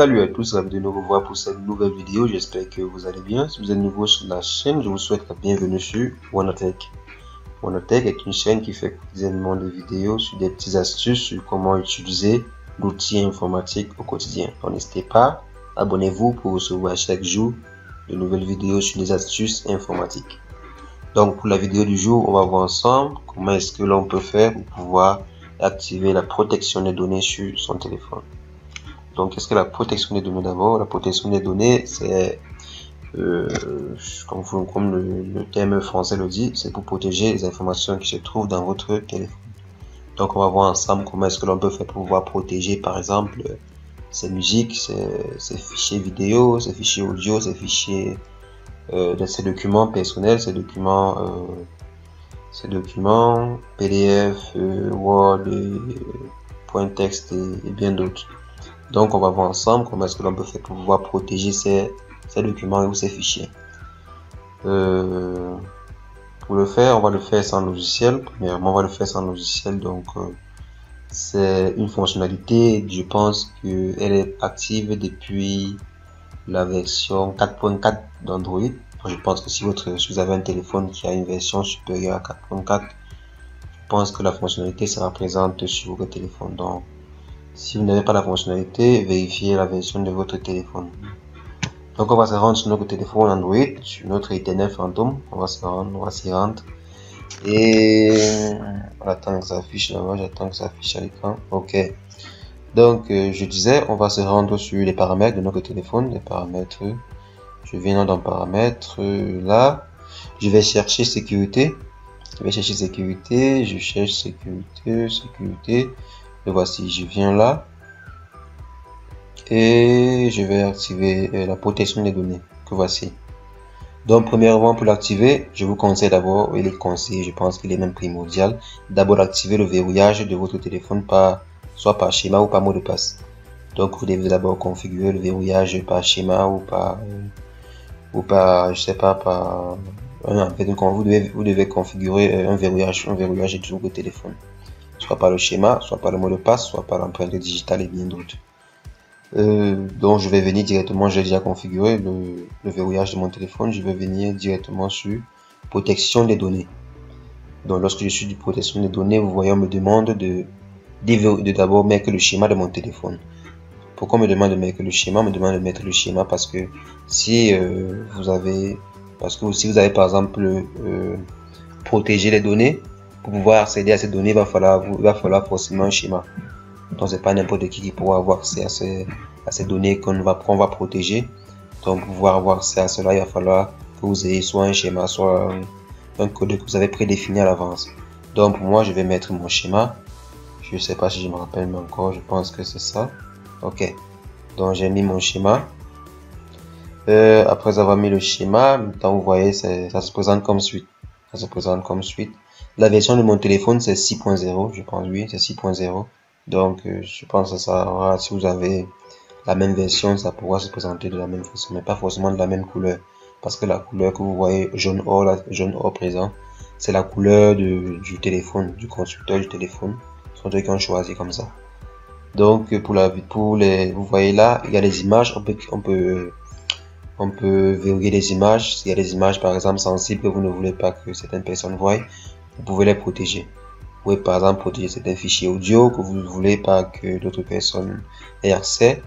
Salut à tous, ravi de nous revoir pour cette nouvelle vidéo. J'espère que vous allez bien. Si vous êtes nouveau sur la chaîne, je vous souhaite la bienvenue sur Wanotech. Wanotech est une chaîne qui fait quotidiennement des vidéos sur des petites astuces sur comment utiliser l'outil informatique au quotidien. Donc n'hésitez pas, abonnez-vous pour recevoir chaque jour de nouvelles vidéos sur les astuces informatiques. Donc pour la vidéo du jour, on va voir ensemble comment est-ce que l'on peut faire pour pouvoir activer la protection des données sur son téléphone. Donc, qu'est-ce que la protection des données d'abord? La protection des données, c'est, comme le terme français le dit, c'est pour protéger les informations qui se trouvent dans votre téléphone. Donc, on va voir ensemble comment est-ce que l'on peut faire pour pouvoir protéger, par exemple, ces musiques, ces fichiers vidéo, ces fichiers audio, ces fichiers, ces documents personnels, ces documents PDF, Word, .text et bien d'autres. Donc, on va voir ensemble comment est-ce que l'on peut faire pour pouvoir protéger ces documents ou ces fichiers. Pour le faire, on va le faire sans logiciel. Premièrement, on va le faire sans logiciel. Donc, c'est une fonctionnalité, je pense qu'elle est active depuis la version 4.4 d'Android. Je pense que si vous avez un téléphone qui a une version supérieure à 4.4, je pense que la fonctionnalité sera présente sur votre téléphone. Donc, si vous n'avez pas la fonctionnalité, vérifiez la version de votre téléphone. Donc on va se rendre sur notre téléphone Android, sur notre Ethernet Phantom. On va s'y rendre. Et on attend que ça affiche là-bas, j'attends que ça affiche à l'écran. Ok. Donc je disais, on va se rendre sur les paramètres de notre téléphone, les paramètres. Je viens dans paramètres, là. Je vais chercher sécurité. Je cherche sécurité. Le voici, je viens là et je vais activer la protection des données que voici. Donc premièrement, pour l'activer, je vous conseille d'abord, il est conseillé, je pense qu'il est même primordial, d'abord d'activer le verrouillage de votre téléphone soit par schéma ou par mot de passe. Donc vous devez d'abord configurer le verrouillage par schéma ou par je sais pas, par vous devez configurer un verrouillage de tout votre téléphone, soit par le schéma, soit par le mot de passe, soit par l'empreinte digitale et bien d'autres. Donc je vais venir directement, j'ai déjà configuré le verrouillage de mon téléphone, je vais venir directement sur protection des données. Donc lorsque je suis sur protection des données, vous voyez, on me demande de d'abord mettre le schéma de mon téléphone. Pourquoi on me demande de mettre le schéma? On me demande de mettre le schéma parce que si vous avez par exemple protégé les données, pour pouvoir accéder à ces données, il va falloir forcément un schéma. Donc c'est pas n'importe qui pourra avoir accès à ces données qu'on va protéger. Donc pour pouvoir avoir accès à cela, il va falloir que vous ayez soit un schéma, soit un code que vous avez prédéfini à l'avance. Donc pour moi, je vais mettre mon schéma. Je sais pas si je me rappelle, mais encore, je pense que c'est ça. Ok. Donc j'ai mis mon schéma. Après avoir mis le schéma, maintenant vous voyez, ça se présente comme suite. La version de mon téléphone c'est 6.0, je pense, oui, c'est 6.0. Donc je pense que ça aura, si vous avez la même version, ça pourra se présenter de la même façon, mais pas forcément de la même couleur, parce que la couleur que vous voyez jaune or présent, c'est la couleur du téléphone, du constructeur du téléphone. Ce sont eux qui ont choisi comme ça. Donc vous voyez là, il y a des images, on peut verrouiller les images. S'il y a des images par exemple sensibles que vous ne voulez pas que certaines personnes voient, vous pouvez les protéger. Vous pouvez par exemple protéger certains fichiers audio que vous ne voulez pas que d'autres personnes aient accès.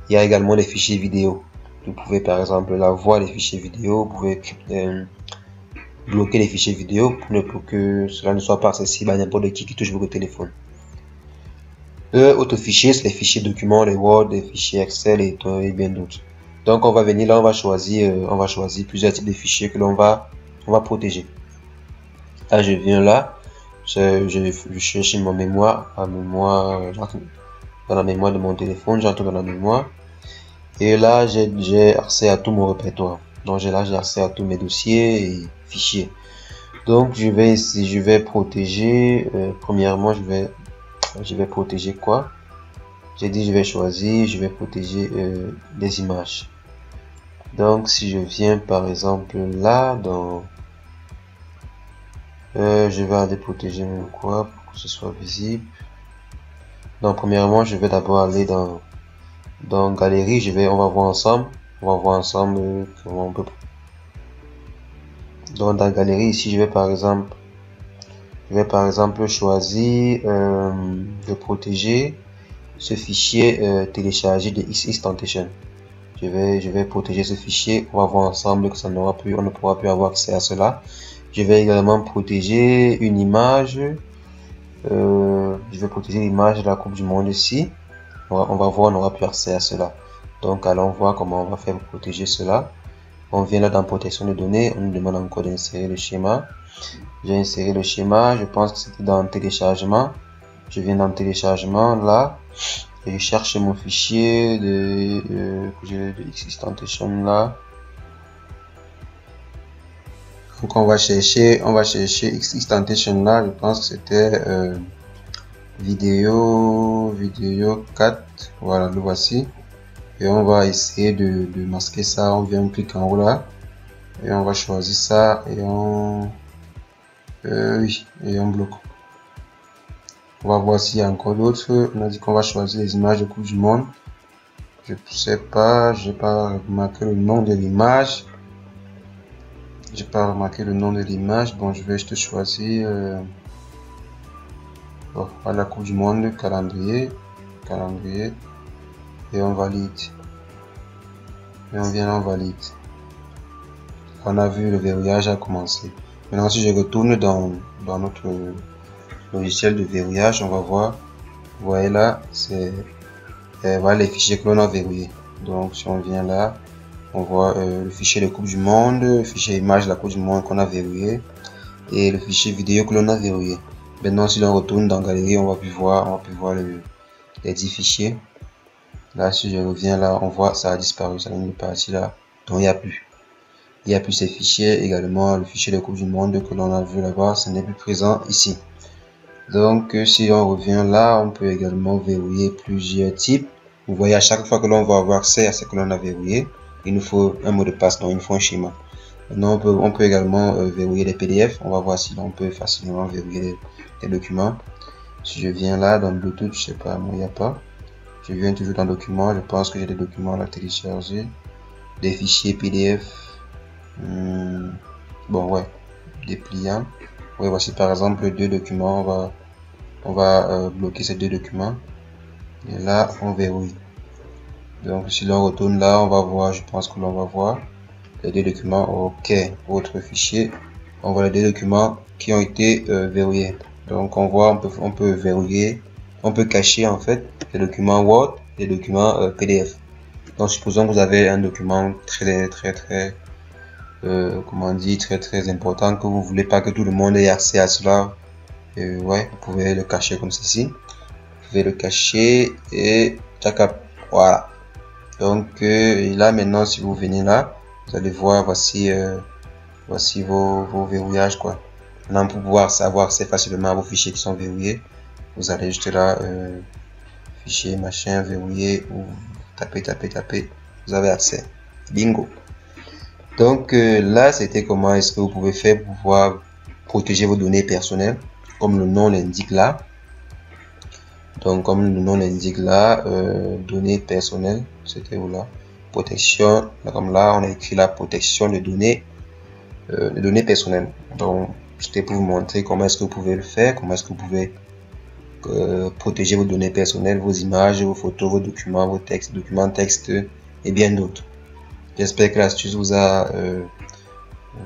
Il y a également les fichiers vidéo. Vous pouvez par exemple là voir les fichiers vidéo. Vous pouvez bloquer les fichiers vidéo pour que cela ne soit pas accessible à n'importe qui touche votre téléphone. Autres fichiers, c'est les fichiers documents, les Word, les fichiers Excel et bien d'autres. Donc on va venir là, on va choisir plusieurs types de fichiers que l'on va protéger. Là je viens là, je cherche mon mémoire, dans la mémoire de mon téléphone, j'entre dans la mémoire et là j'ai accès à tout mon répertoire. Donc j'ai accès à tous mes dossiers et fichiers. Donc je vais protéger, premièrement je vais protéger quoi? J'ai dit je vais protéger les images. Donc si je viens par exemple là dans je vais aller protéger mon quoi pour que ce soit visible. Donc premièrement je vais d'abord aller dans Dans galerie, on va voir ensemble. On va voir ensemble comment on peut. Donc dans galerie ici, je vais par exemple choisir de protéger ce fichier téléchargé de XXTentacion. Je vais protéger ce fichier. On va voir ensemble que on ne pourra plus avoir accès à cela. Je vais également protéger une image. Je vais protéger l'image de la Coupe du Monde ici. On va voir, on n'aura plus accès à cela. Donc allons voir comment on va faire pour protéger cela. On vient là dans protection de données. On nous demande encore d'insérer le schéma. J'ai inséré le schéma. Je pense que c'était dans téléchargement. Je viens dans téléchargement là. Et je cherche mon fichier de XXTentacion là. Donc on va chercher XXTentacion là. Je pense que c'était vidéo 4. Voilà, le voici. Et on va essayer de masquer ça. On vient, on clique en haut là. Et on va choisir ça. Et on bloque. On va voir s'il y a encore d'autres. On a dit qu'on va choisir les images de Coupe du Monde. Je sais pas, j'ai pas remarqué le nom de l'image. J'ai pas remarqué le nom de l'image. Bon, je vais juste choisir bon, la Coupe du Monde, calendrier. Et on valide. Et on vient, on valide. On a vu le verrouillage a commencé. Maintenant, si je retourne dans notre logiciel de verrouillage, on va voir. Vous voyez là, c'est voilà les fichiers que l'on a verrouillés. Donc, si on vient là, on voit le fichier de Coupe du Monde, le fichier image de la Coupe du Monde qu'on a verrouillé et le fichier vidéo que l'on a verrouillé. Maintenant, si l'on retourne dans Galerie, on va plus voir les 10 fichiers. Là, si je reviens là, on voit ça a disparu, ça n'est pas parti là. Donc, il n'y a plus ces fichiers. Également, le fichier de Coupe du Monde que l'on a vu là-bas, ce n'est plus présent ici. Donc, si on revient là, on peut également verrouiller plusieurs types. Vous voyez, à chaque fois que l'on va avoir accès à ce que l'on a verrouillé, il nous faut un mot de passe, donc il nous faut un schéma. Maintenant, on peut également verrouiller les PDF. On va voir si on peut facilement verrouiller les documents. Si je viens là dans Bluetooth, je sais pas, moi il n'y a pas. Je viens toujours dans documents. Je pense que j'ai des documents à télécharger, des fichiers PDF. Bon, ouais, dépliant. Ouais, voici par exemple deux documents. On va bloquer ces deux documents. Et là, on verrouille. Donc, si l'on retourne là, on va voir, je pense que l'on va voir les deux documents. Ok, autre fichier. On voit les deux documents qui ont été verrouillés. Donc, on voit, on peut verrouiller, on peut cacher en fait les documents Word, les documents PDF. Donc, supposons que vous avez un document très comment on dit, très important, que vous voulez pas que tout le monde ait accès à cela. Ouais, vous pouvez le cacher comme ceci. Vous pouvez le cacher et voilà. Donc là maintenant, si vous venez là, vous allez voir, voici vos verrouillages quoi. Maintenant, pour pouvoir savoir assez facilement vos fichiers qui sont verrouillés, vous allez juste là fichier machin verrouillé, ou tapez, vous avez accès. Bingo. Donc là, c'était comment est-ce que vous pouvez faire pour pouvoir protéger vos données personnelles, comme le nom l'indique là. Donc comme le nom l'indique là, données personnelles, c'était où là, protection, là, comme là on a écrit la protection de données personnelles. Donc c'était pour vous montrer comment est-ce que vous pouvez le faire, comment est-ce que vous pouvez protéger vos données personnelles, vos images, vos photos, vos documents, vos textes, documents texte et bien d'autres. J'espère que l'astuce va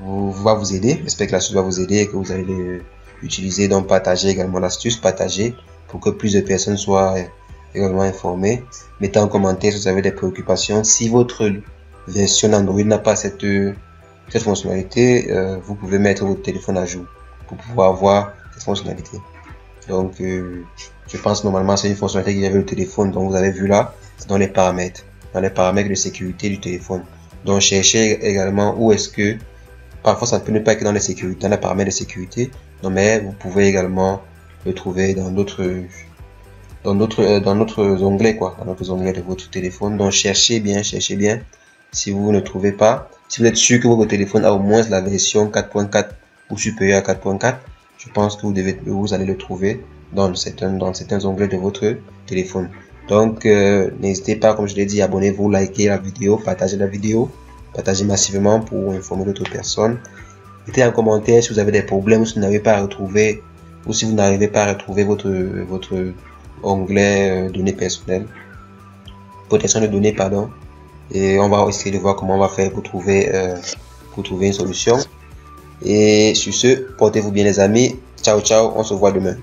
vous aider. J'espère que l'astuce va vous aider et que vous allez l'utiliser. Donc partagez également l'astuce, partagez pour que plus de personnes soient également informées. Mettez en commentaire si vous avez des préoccupations. Si votre version Android n'a pas cette fonctionnalité, vous pouvez mettre votre téléphone à jour pour pouvoir avoir cette fonctionnalité. Donc je pense normalement c'est une fonctionnalité qu'il y avait le téléphone. Donc vous avez vu là, c'est dans les paramètres de sécurité du téléphone. Donc cherchez également où est-ce que parfois ça peut ne pas être dans les sécurités, dans les paramètres de sécurité, non, mais vous pouvez également le trouver dans d'autres onglets quoi, dans d'autres onglets de votre téléphone. Donc cherchez bien. Si vous ne trouvez pas, si vous êtes sûr que votre téléphone a au moins la version 4.4 ou supérieure à 4.4, je pense que vous allez le trouver dans certains onglets de votre téléphone. Donc, n'hésitez pas, comme je l'ai dit, abonnez-vous, likez la vidéo, partagez massivement pour informer d'autres personnes. Mettez en commentaire si vous avez des problèmes, si vous n'arrivez pas à retrouver, ou si vous n'arrivez pas à retrouver votre onglet données personnelles, protection de données, pardon. Et on va essayer de voir comment on va faire pour trouver une solution. Et sur ce, portez-vous bien les amis. Ciao, ciao, on se voit demain.